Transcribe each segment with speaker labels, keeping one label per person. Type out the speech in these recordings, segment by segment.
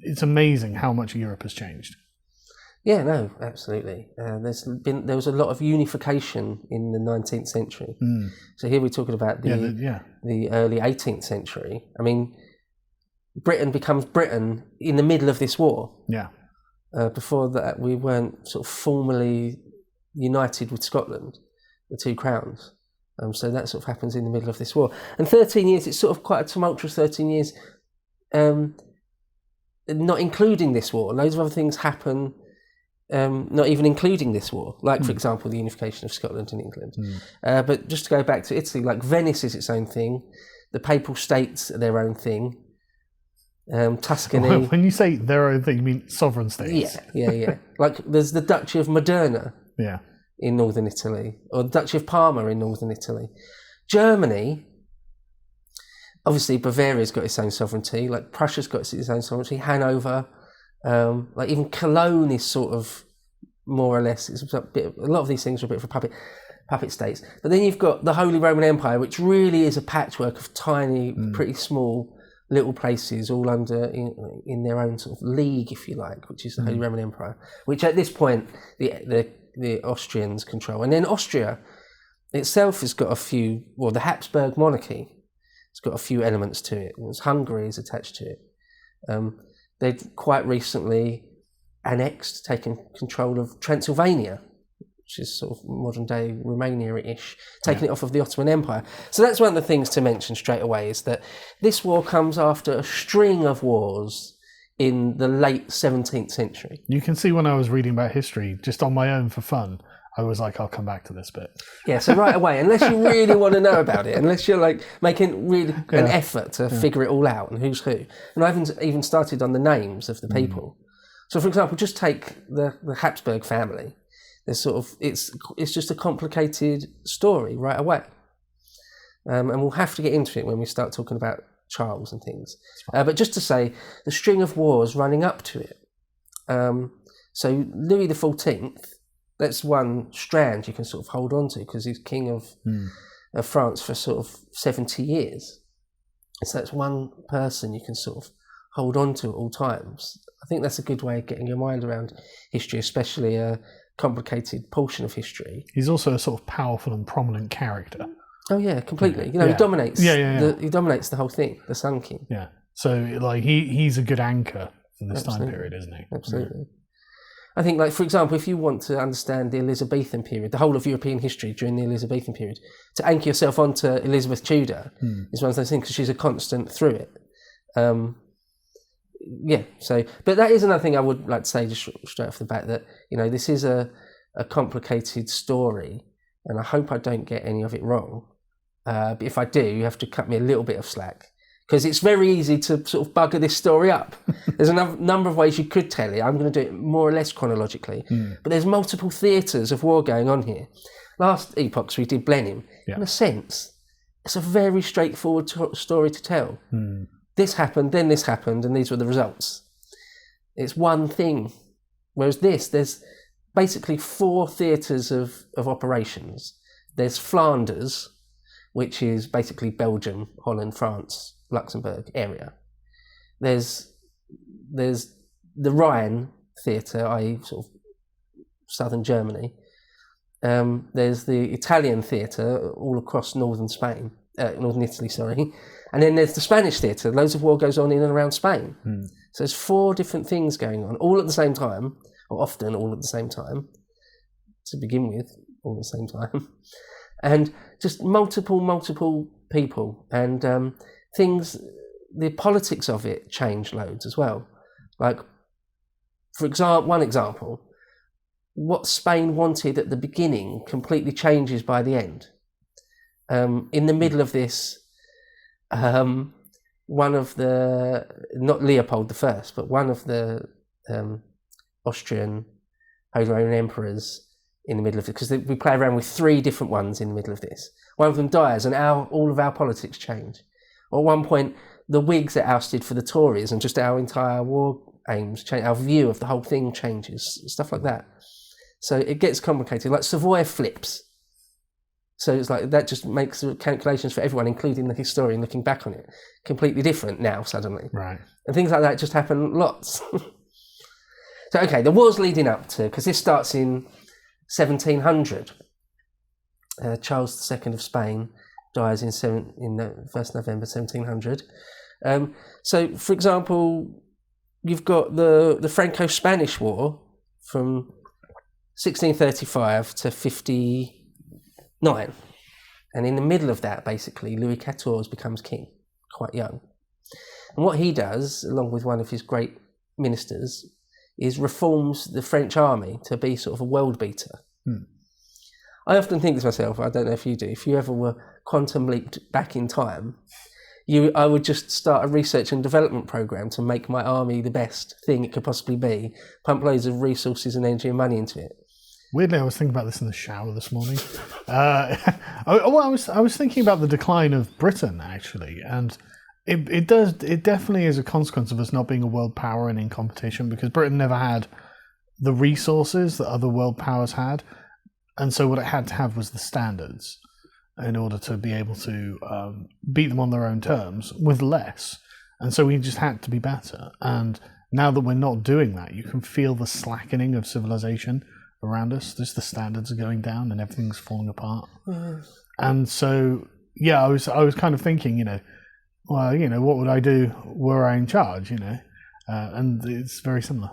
Speaker 1: it's amazing how much Europe has changed.
Speaker 2: Yeah, no, absolutely. There was a lot of unification in the 19th century. So here we're talking about the early 18th century. I mean, Britain becomes Britain in the middle of this war.
Speaker 1: Yeah.
Speaker 2: Before that, we weren't sort of formally united with Scotland, the two crowns. So that sort of happens in the middle of this war. And 13 years, it's sort of quite a tumultuous 13 years, not including this war. Loads of other things happen, not even including this war, like, for example, the unification of Scotland and England. But just to go back to Italy, like Venice is its own thing, the Papal States are their own thing, Tuscany.
Speaker 1: When you say their own thing, you mean sovereign states?
Speaker 2: Yeah. Like there's the Duchy of Modena in northern Italy, or the Duchy of Parma in northern Italy. Germany, obviously Bavaria's got its own sovereignty, like Prussia's got its own sovereignty, Hanover, like even Cologne is sort of more or less, it's a lot of these things are a bit of a puppet states. But then you've got the Holy Roman Empire, which really is a patchwork of tiny, pretty small little places, all under in their own sort of league, if you like, which is the Holy Roman Empire, which at this point the Austrians control. And then Austria itself has got a few, well, the Habsburg monarchy, it's got a few elements to it. Hungary is attached to it. They've quite recently taken control of Transylvania, which is sort of modern day Romania-ish, taking it off of the Ottoman Empire. So that's one of the things to mention straight away, is that this war comes after a string of wars in the late 17th century.
Speaker 1: You can see when I was reading about history, just on my own for fun, I was like, I'll come back to this bit.
Speaker 2: Yeah, so right away, unless you really want to know about it, unless you're like making really an effort to figure it all out and who's who. And I haven't even started on the names of the people. So for example, just take the Habsburg family. There's sort of, it's just a complicated story right away. And we'll have to get into it when we start talking about Charles and things. But just to say, the string of wars running up to it. So Louis XIV, that's one strand you can sort of hold on to, because he's king of France for sort of 70 years. So that's one person you can sort of hold on to at all times. I think that's a good way of getting your mind around history, especially a complicated portion of history.
Speaker 1: He's also a sort of powerful and prominent character.
Speaker 2: Oh yeah, completely. You know, he dominates. He dominates the whole thing. The Sun King.
Speaker 1: Yeah. So like he's a good anchor for this time period, isn't he?
Speaker 2: Absolutely. I think, like, for example, if you want to understand the Elizabethan period, the whole of European history during the Elizabethan period, to anchor yourself onto Elizabeth Tudor is one of those things, because she's a constant through it. But that is another thing I would like to say just straight off the bat, that, you know, this is a complicated story, and I hope I don't get any of it wrong. But if I do, you have to cut me a little bit of slack, because it's very easy to sort of bugger this story up. There's a number of ways you could tell it. I'm going to do it more or less chronologically, but there's multiple theatres of war going on here. Last Epochs we did Blenheim. In a sense, it's a very straightforward story to tell. This happened, then this happened, and these were the results. It's one thing. Whereas there's basically 4 theatres of operations. There's Flanders, which is basically Belgium, Holland, France, Luxembourg area. There's the Rhine theatre, i.e. sort of southern Germany. There's the Italian theatre all across northern Italy, sorry. And then there's the Spanish theatre. Loads of war goes on in and around Spain. So there's 4 different things going on, all at the same time, or often all at the same time, to begin with, all at the same time. And just multiple people, and things, the politics of it change loads as well. Like, for example, one example, what Spain wanted at the beginning completely changes by the end. In the middle of this, one of the, not Leopold I, but one of the Austrian Holy Roman emperors in the middle of it, because we play around with 3 different ones in the middle of this. One of them dies, and all of our politics change. Or at one point, the Whigs are ousted for the Tories, and just our entire war aims change. Our view of the whole thing changes, stuff like that. So it gets complicated. Like Savoy flips. So it's like that just makes the calculations for everyone, including the historian looking back on it, completely different now suddenly.
Speaker 1: Right.
Speaker 2: And things like that just happen lots. So, okay, the wars leading up to, because this starts in 1700. Charles II of Spain dies in 1st November 1700. So, for example, you've got the Franco-Spanish War from 1635 to 59. And in the middle of that, basically, Louis XIV becomes king, quite young. And what he does, along with one of his great ministers, is reforms the French army to be sort of a world beater. I often think to myself, I don't know if you do, if you ever were quantum leaped back in time, I would just start a research and development program to make my army the best thing it could possibly be, pump loads of resources and energy and money into it.
Speaker 1: Weirdly, I was thinking about this in the shower this morning. I was thinking about the decline of Britain, actually, and it definitely is a consequence of us not being a world power and in competition, because Britain never had the resources that other world powers had, and so what it had to have was the standards in order to be able to beat them on their own terms with less, and so we just had to be better. And now that we're not doing that, you can feel the slackening of civilization around us. Just the standards are going down and everything's falling apart. And so, yeah, I was kind of thinking, well, what would I do were I in charge, and it's very similar.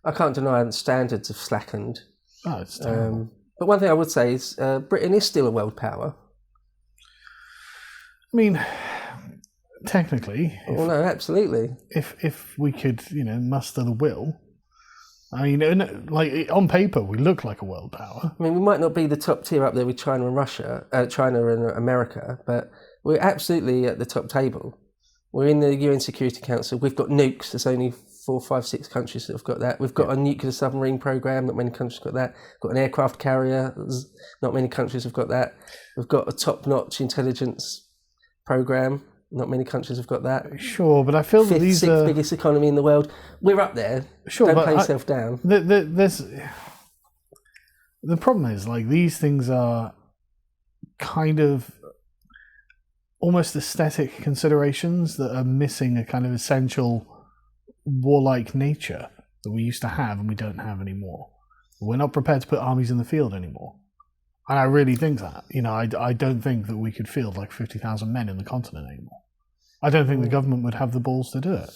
Speaker 2: I can't deny that standards have slackened.
Speaker 1: Oh, it's terrible.
Speaker 2: But one thing I would say is Britain is still a world power.
Speaker 1: I mean, technically.
Speaker 2: Well, no, absolutely.
Speaker 1: If we could, muster the will. I mean, like on paper, we look like a world power.
Speaker 2: I mean, we might not be the top tier up there with China and China and America, but we're absolutely at the top table. We're in the UN Security Council. We've got nukes. There's only 4, 5, 6 countries that have got that. We've got a nuclear submarine program. Not many countries have got that. We've got an aircraft carrier. Not many countries have got that. We've got a top-notch intelligence program. Not many countries have got that.
Speaker 1: Sure, but I feel that these
Speaker 2: sixth biggest economy in the world. We're up there.
Speaker 1: Sure,
Speaker 2: Don't play yourself down.
Speaker 1: The problem is, like, these things are kind of almost aesthetic considerations that are missing a kind of essential warlike nature that we used to have and we don't have anymore. We're not prepared to put armies in the field anymore. And I really think that. I don't think that we could field like 50,000 men in the continent anymore. I don't think the government would have the balls to do it.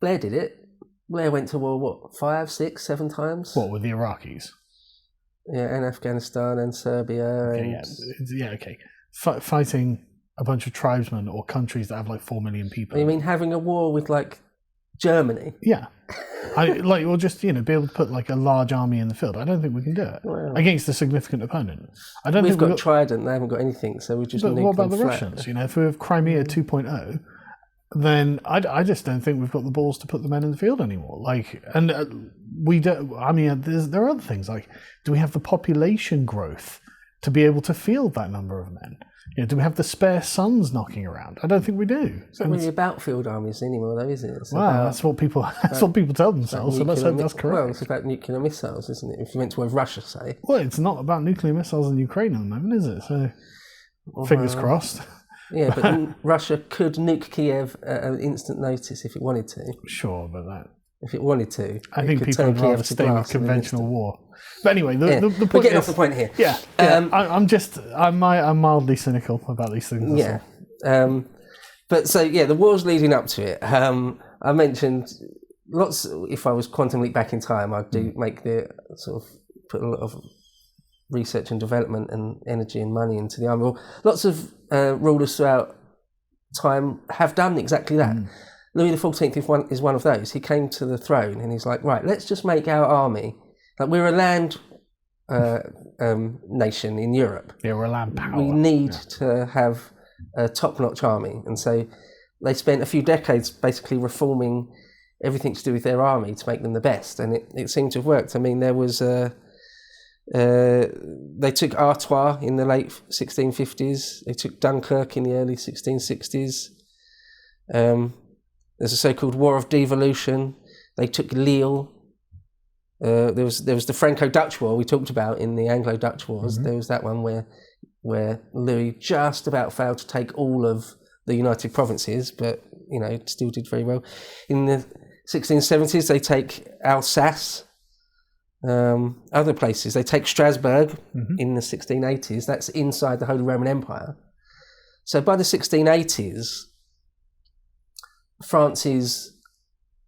Speaker 2: Blair did it. Blair went to war, 5, 6, 7 times?
Speaker 1: What, with the Iraqis?
Speaker 2: Yeah, and Afghanistan and Serbia.
Speaker 1: Okay, okay. Fighting a bunch of tribesmen or countries that have like 4 million people.
Speaker 2: You mean having a war with like Germany?
Speaker 1: Yeah. Or just, be able to put like a large army in the field. I don't think we can do it against a significant opponent.
Speaker 2: We've got Trident, they haven't got anything, so we just. But
Speaker 1: what about the Russians? If we have Crimea 2.0, then I just don't think we've got the balls to put the men in the field anymore. We don't. I mean, there are other things like, do we have the population growth to be able to field that number of men? Do we have the spare sons knocking around? I don't think we do.
Speaker 2: It's not really about field armies anymore, though, is it?
Speaker 1: That's what people tell themselves. So let's hope that's correct.
Speaker 2: Well, it's about nuclear missiles, isn't it? If you went to Russia, say.
Speaker 1: Well, it's not about nuclear missiles in Ukraine at the moment, is it? So, fingers crossed.
Speaker 2: Yeah, but Russia could nuke Kiev at an instant notice if it wanted to.
Speaker 1: Sure, but
Speaker 2: if it wanted to,
Speaker 1: I think people would rather stay with conventional war. But anyway, the point
Speaker 2: we're getting off the point here.
Speaker 1: Yeah, I'm mildly cynical about these things.
Speaker 2: Yeah, but so the wars leading up to it. I mentioned lots. If I was quantum leap back in time, I'd make the sort of put a lot of research and development and energy and money into the army. Well, lots of rulers throughout time have done exactly that. Louis XIV is one of those. He came to the throne and he's like, right, let's just make our army. Like, we're a land nation in Europe.
Speaker 1: Yeah, we're a land power.
Speaker 2: We need to have a top-notch army. And so they spent a few decades basically reforming everything to do with their army to make them the best. And it seemed to have worked. I mean, there was... they took Artois in the late 1650s. They took Dunkirk in the early 1660s. There's a so-called War of Devolution. They took Lille. There was the Franco-Dutch War we talked about in the Anglo-Dutch Wars. There was that one where where Louis just about failed to take all of the United Provinces, but, still did very well. In the 1670s, they take Alsace. Other places, they take Strasbourg in the 1680s. That's inside the Holy Roman Empire. So by the 1680s, France is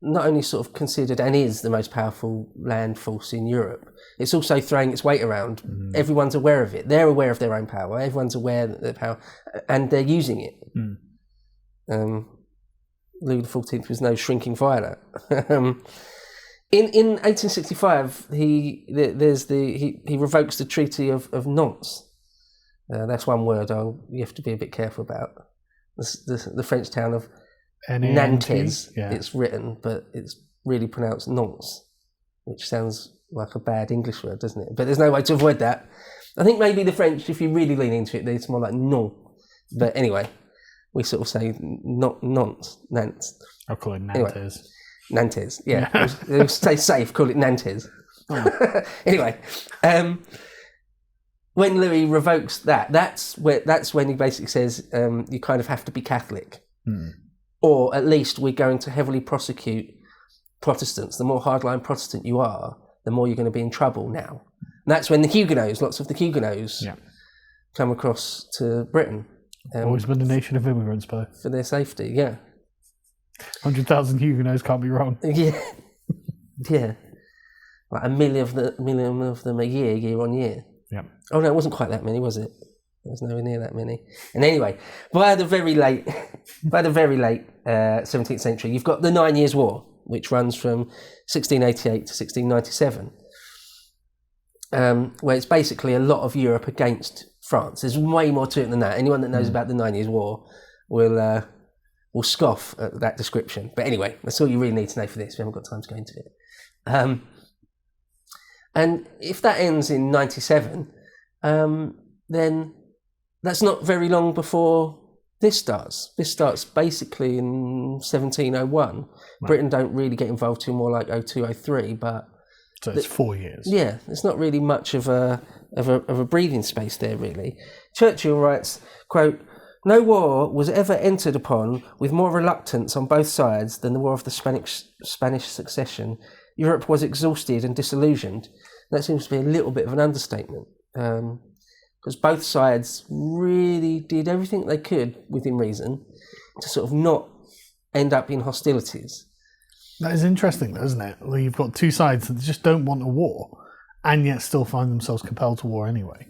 Speaker 2: not only sort of considered and is the most powerful land force in Europe, it's also throwing its weight around. Everyone's aware of it. They're aware of their own power. Everyone's aware that their power, and they're using it. Louis XIV was no shrinking violet. In 1865, he revokes the Treaty of Nantes. That's one word you have to be a bit careful about. The French town of Nantes. Yeah. It's written, but it's really pronounced Nantes, which sounds like a bad English word, doesn't it? But there's no way to avoid that. I think maybe the French, if you really lean into it, it's more like non. But anyway, we sort of say Nantes.
Speaker 1: I'll call it Nantes.
Speaker 2: Anyway, Nantes, yeah. We'll stay safe, call it Nantes. Oh. Anyway, when Louis revokes that's when he basically says you kind of have to be Catholic. Or at least we're going to heavily prosecute Protestants. The more hardline Protestant you are, the more you're going to be in trouble now. And that's when lots of the Huguenots come across to Britain.
Speaker 1: Always been a nation of immigrants, Beau.
Speaker 2: For their safety, yeah.
Speaker 1: 100,000 Huguenots can't be wrong.
Speaker 2: Yeah. Yeah. Like a million of them a year on year.
Speaker 1: Yeah.
Speaker 2: Oh no, it wasn't quite that many, was it? There was nowhere near that many. And anyway, by the very late 17th century, you've got the 9 Years' War, which runs from 1688 to 1697, where it's basically a lot of Europe against France. There's way more to it than that. Anyone that knows about the 9 Years' War will scoff at that description. But anyway, that's all you really need to know for this. We haven't got time to go into it. And if that ends in 97, then that's not very long before this starts. This starts basically in 1701. Right. Britain don't really get involved till more like 02, 03, but...
Speaker 1: So it's 4 years.
Speaker 2: Yeah, it's not really much of a breathing space there, really. Churchill writes, quote, "No war was ever entered upon with more reluctance on both sides than the War of the Spanish Succession. Europe was exhausted and disillusioned." That seems to be a little bit of an understatement, because both sides really did everything they could within reason to sort of not end up in hostilities.
Speaker 1: That is interesting, though, isn't it? Well, you've got two sides that just don't want a war and yet still find themselves compelled to war anyway.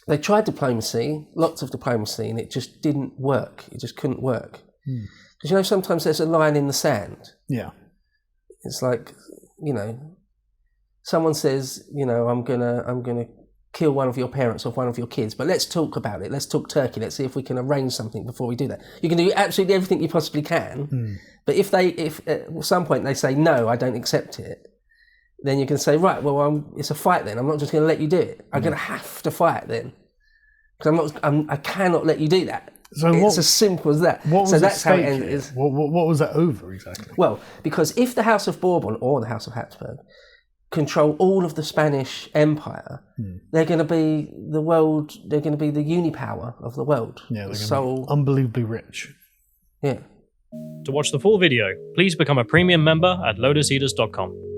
Speaker 2: They tried diplomacy, lots of diplomacy, and it just didn't work. It just couldn't work. Because, sometimes there's a line in the sand.
Speaker 1: Yeah.
Speaker 2: It's like, someone says, I'm gonna kill one of your parents or one of your kids, but let's talk about it. Let's talk Turkey. Let's see if we can arrange something before we do that. You can do absolutely everything you possibly can, but if at some point they say, no, I don't accept it, then you can say, right, well, it's a fight then. I'm not just going to let you do it. I'm going to have to fight then. Because I cannot let you do that. So it's as simple as that.
Speaker 1: So
Speaker 2: that's how it ended.
Speaker 1: What was that over exactly?
Speaker 2: Well, because if the House of Bourbon or the House of Habsburg control all of the Spanish Empire, they're going to be the world. They're going to be the unipower of the world.
Speaker 1: Yeah, they're going to be unbelievably rich.
Speaker 2: Yeah.
Speaker 3: To watch the full video, please become a premium member at lotuseaters.com.